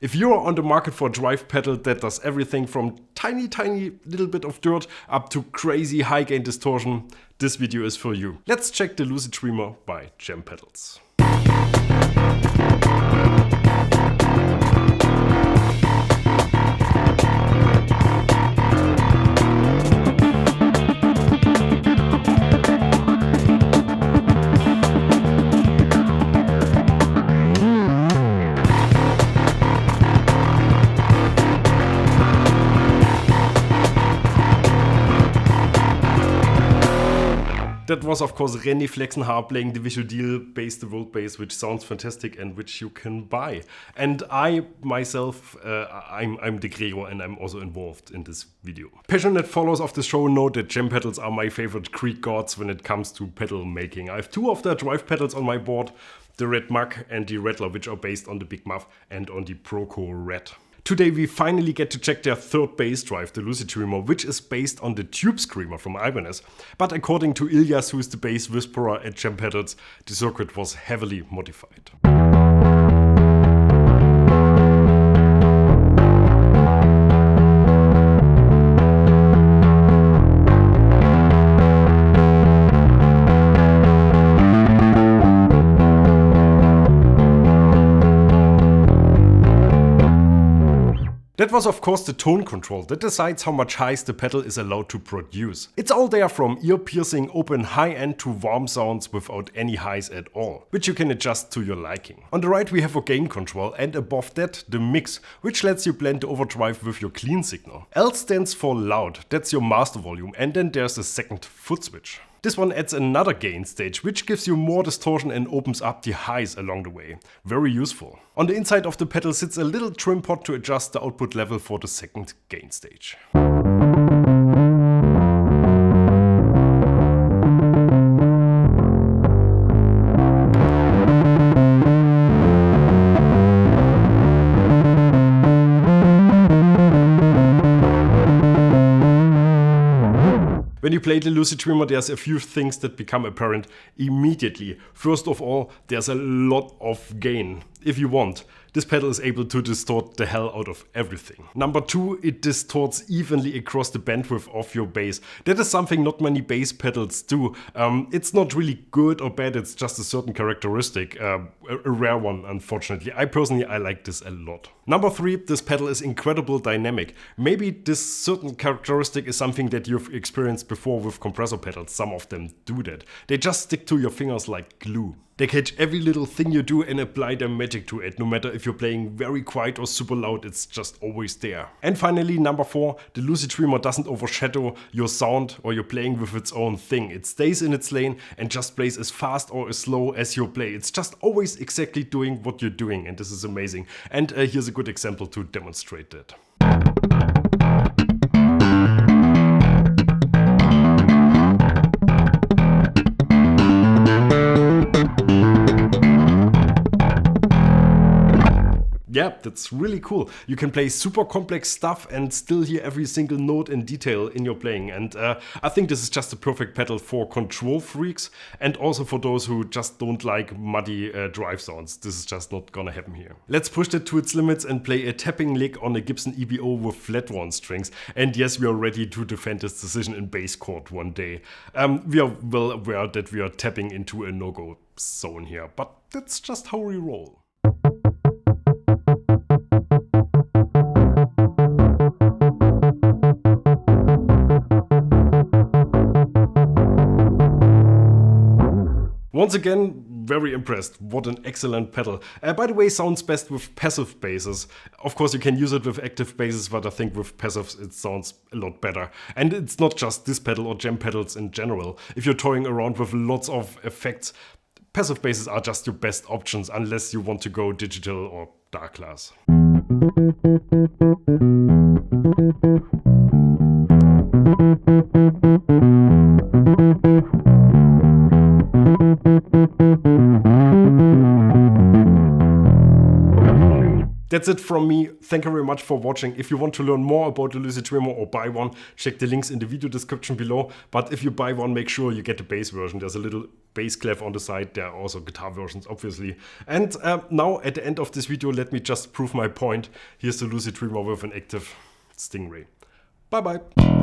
If you're on the market for a drive pedal that does everything from tiny little bit of dirt up to crazy high gain distortion, this video is for you. Let's check the Lucydreamer by Jam Pedals. That was of course Randy Flexenhaar playing the Visual Deal BassTheWorld bass, which sounds fantastic and which you can buy. And I myself, I'm the Gregor and I'm also involved in this video. Passionate followers of the show know that Jam Pedals are my favorite Greek gods when it comes to pedal making. I have two of their drive pedals on my board, the Red Mug and the Rattler, which are based on the Big Muff and on the Proco Red. Today we finally get to check their third bass drive, the Lucydreamer, which is based on the Tube Screamer from Ibanez. But according to Ilyas, who is the bass whisperer at Jam Pedals, the circuit was heavily modified. That was of course the tone control that decides how much highs the pedal is allowed to produce. It's all there from ear-piercing open high end to warm sounds without any highs at all, which you can adjust to your liking. On the right we have a gain control and above that the mix, which lets you blend the overdrive with your clean signal. L stands for loud, that's your master volume, and then there's a second foot switch. This one adds another gain stage, which gives you more distortion and opens up the highs along the way. Very useful. On the inside of the pedal sits a little trim pot to adjust the output level for the second gain stage. When you play the Lucydreamer, there's a few things that become apparent immediately. First of all, there's a lot of gain. If you want, this pedal is able to distort the hell out of everything. Number two, it distorts evenly across the bandwidth of your bass. That is something not many bass pedals do. It's not really good or bad, it's just a certain characteristic, a rare one unfortunately. I personally like this a lot. Number three, this pedal is incredible dynamic. Maybe this certain characteristic is something that you've experienced before with compressor pedals. Some of them do that. They just stick to your fingers like glue. They catch every little thing you do and apply their magic to it. No matter if you're playing very quiet or super loud, it's just always there. And finally, number four, the Lucydreamer doesn't overshadow your sound or your playing with its own thing. It stays in its lane and just plays as fast or as slow as you play. It's just always exactly doing what you're doing, and this is amazing. And here's a good example to demonstrate that. Yeah, that's really cool. You can play super complex stuff and still hear every single note in detail in your playing. And I think this is just a perfect pedal for control freaks and also for those who just don't like muddy drive sounds. This is just not gonna happen here. Let's push that to its limits and play a tapping lick on a Gibson EBO with flat one strings. And yes, we are ready to defend this decision in bass court one day. We are well aware that we are tapping into a no-go zone here, but that's just how we roll. Once again, very impressed. What an excellent pedal. By the way, sounds best with passive basses. Of course, you can use it with active basses, but I think with passives it sounds a lot better. And it's not just this pedal or Jam Pedals in general. If you're toying around with lots of effects, passive basses are just your best options unless you want to go digital or dark class. That's it from me. Thank you very much for watching. If you want to learn more about the Lucydreamer or buy one, check the links in the video description below. But if you buy one, make sure you get the bass version. There's a little bass clef on the side. There are also guitar versions, obviously. And now at the end of this video, let me just prove my point. Here's the Lucydreamer with an active Stingray. Bye bye.